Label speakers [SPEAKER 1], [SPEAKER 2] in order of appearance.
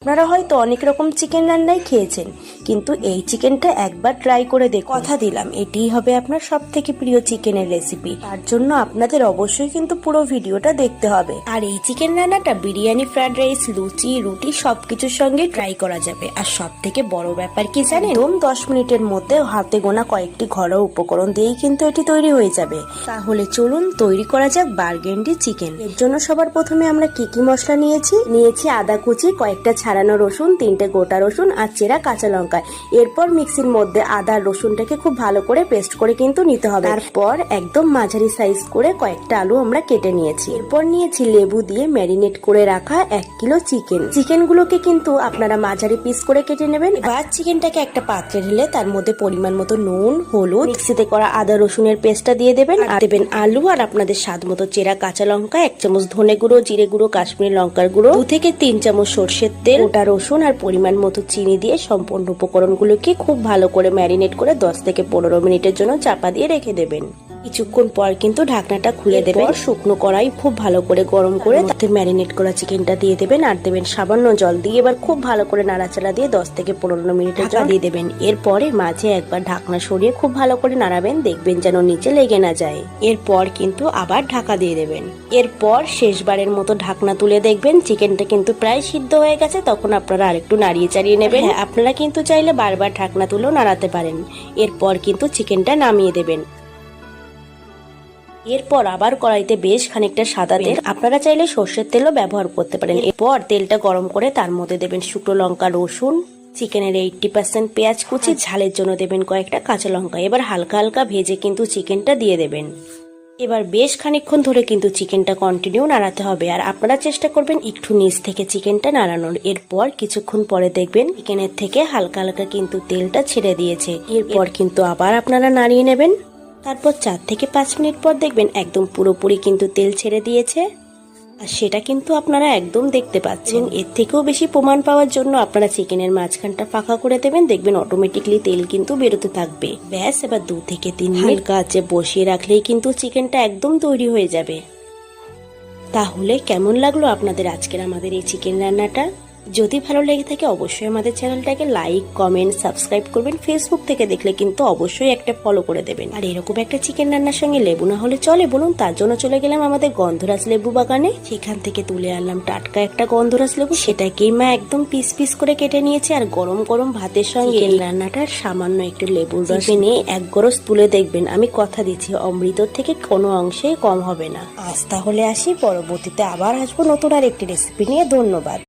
[SPEAKER 1] আপনারা হয়তো অনেক রকম চিকেন রান্নাই খেয়েছেন, কিন্তু এই চিকেনটা একবার ট্রাই করে দেখুন। কথা দিলাম এটিই হবে আপনার সব থেকে প্রিয় চিকেনের রেসিপি। তার জন্য আপনাদের অবশ্যই কিন্তু পুরো ভিডিওটা দেখতে হবে। আর এই চিকেন রান্নাটা বিরিয়ানি, ফ্রাইড রাইস, লুচি, রুটি সবকিছুর সঙ্গে ট্রাই করা যাবে। আর সব থেকে বড় ব্যাপার কি জানেন, 10 মিনিটের মধ্যে হাতে গোনা কয়েকটি ঘরোয়া উপকরণ দিয়েই কিন্তু এটি তৈরি হয়ে যাবে। তাহলে চলুন তৈরি করা যাক বার্গেন্ডি চিকেন। এর জন্য সবার প্রথমে আমরা কি কি মশলা নিয়েছি আদা কুচি, কয়েকটা ছাড়ানো রসুন, 3টে গোটা রসুন আর চেরা কাঁচা লঙ্কা। এরপর মিক্সির মধ্যে আদা আর রসুনটাকে খুব ভালো করে পেস্ট করে কিন্তু নিতে হবে। তারপর একদম মাঝারি সাইজ করে কয়েকটা আলু আমরা কেটে নিয়েছি। এরপর নিয়েছি লেবু দিয়ে ম্যারিনেট করে রাখা 1 কিলো চিকেন গুলোকে কিন্তু আপনারা মাঝারি পিস করে কেটে নেবেন। এবার চিকেনটাকে একটা পাত্রে ঢেলে তার মধ্যে পরিমাণ মতো নুন, হলুদ, মিক্সিতে করা আদা রসুনের পেস্টটা দিয়ে দেবেন। আর দেবেন আলু আর আপনাদের স্বাদ মতো চেরা কাঁচা লঙ্কা, 1 চামচ ধনে গুঁড়ো, জিরে গুঁড়ো, কাশ্মীরি লঙ্কার গুঁড়ো, 2 থেকে 3 চামচ সরষের তেল, গোটা রসুন আর পরিমাণ মতো চিনি দিয়ে সম্পূর্ণ উপকরণগুলোকে খুব ভালো করে ম্যারিনেট করে 10 থেকে 15 মিনিটের জন্য চাপা দিয়ে রেখে দেবেন। কিছুক্ষণ পর কিন্তু ঢাকনাটা খুলে দেবেন। শুকনো কড়াই খুব ভালো করে গরম করে তাতে ম্যারিনেট করা চিকেনটা দিয়ে দেবেন আর দেবেন সামান্য জল দিয়ে। এবার খুব ভালো করে নাড়াচাড়া দিয়ে 10 থেকে 15 মিনিটের জন্য দিয়ে দেবেন। এরপরে মাঝে একবার ঢাকনা সরিয়ে খুব ভালো করে নাড়াবেন, দেখবেন যেন নিচে লেগে না যায়। এরপর কিন্তু আবার ঢাকা দিয়ে দেবেন। এরপর শেষবারের মতো ঢাকনা তুলে দেখবেন চিকেনটা কিন্তু প্রায় সিদ্ধ হয়ে গেছে। তখন আপনারা আরেকটু নাড়িয়ে চাড়িয়ে নেবেন। আপনারা কিন্তু চাইলে বারবার ঢাকনা তুলেও নাড়াতে পারেন। এরপর কিন্তু চিকেনটা নামিয়ে দেবেন। এরপর আবার কড়াইতে বেশ খানিকটা সাদা তেল, আপনারা চাইলে সর্ষের তেলও ব্যবহার করতে পারেন। এরপর তেলটা গরম করে তার মধ্যে দেবেন শুকনো লঙ্কা, রসুন, চিকেনের 80% পেঁয়াজ কুচি, ঝালের জন্য দেবেন কয়েকটা কাঁচা লঙ্কা। এবার হালকা হালকা ভেজে কিন্তু চিকেনটা দিয়ে দেবেন। এবার বেশ খানিকক্ষণ ধরে কিন্তু চিকেনটা কন্টিনিউ নাড়াতে হবে। আর আপনারা চেষ্টা করবেন একটু নিচ থেকে চিকেনটা নাড়ানোর। এরপর কিছুক্ষণ পরে দেখবেন চিকেনের থেকে হালকা হালকা কিন্তু তেলটা ছেড়ে দিয়েছে। এরপর কিন্তু আবার আপনারা নাড়িয়ে নেবেন। তারপর 4 থেকে 5 মিনিট পর দেখবেন একদম পুরোপুরি কিন্তু তেল ছেড়ে দিয়েছে। আর সেটা কিন্তু আপনারা একদম দেখতে পাচ্ছেন। এর থেকেও বেশি প্রমাণ পাওয়ার জন্য আপনারা চিকেনের মাঝখানটা ফাঁকা করে দেবেন, দেখবেন অটোমেটিকলি তেল কিন্তু বেরোতে থাকবে। ব্যাস, এবার 2 থেকে 3 মিনিট কাছে বসিয়ে রাখলেই কিন্তু চিকেনটা একদম তৈরি হয়ে যাবে। তাহলে কেমন লাগলো আপনাদের আজকের আমাদের এই চিকেন রান্নাটা? যদি ভালো লেগে থাকে অবশ্যই আমাদের চ্যানেলটাকে লাইক, কমেন্ট, সাবস্ক্রাইব করবেন। ফেসবুক থেকে দেখলে কিন্তু অবশ্যই একটা ফলো করে দেবেন। আর এরকম একটা চিকেন রান্নার সঙ্গে লেবু না হলে চলে বলুন? তার জন্য চলে গেলাম আমাদের গন্ধরাজ লেবু বাগানে। সেখান থেকে তুলে আনলাম টাটকা একটা গন্ধরাজ লেবু। সেটাকেই মা একদম পিস পিস করে কেটে নিয়েছে। আর গরম গরম ভাতের সঙ্গে এই রান্নাটার সামান্য একটু লেবুর রস নিয়ে এক গরস তুলে দেখবেন, আমি কথা দিচ্ছি অমৃতর থেকে কোনো অংশেই কম হবে না। আজ তাহলে আসি, পরবর্তীতে আবার আসবো নতুন আর একটি রেসিপি নিয়ে। ধন্যবাদ।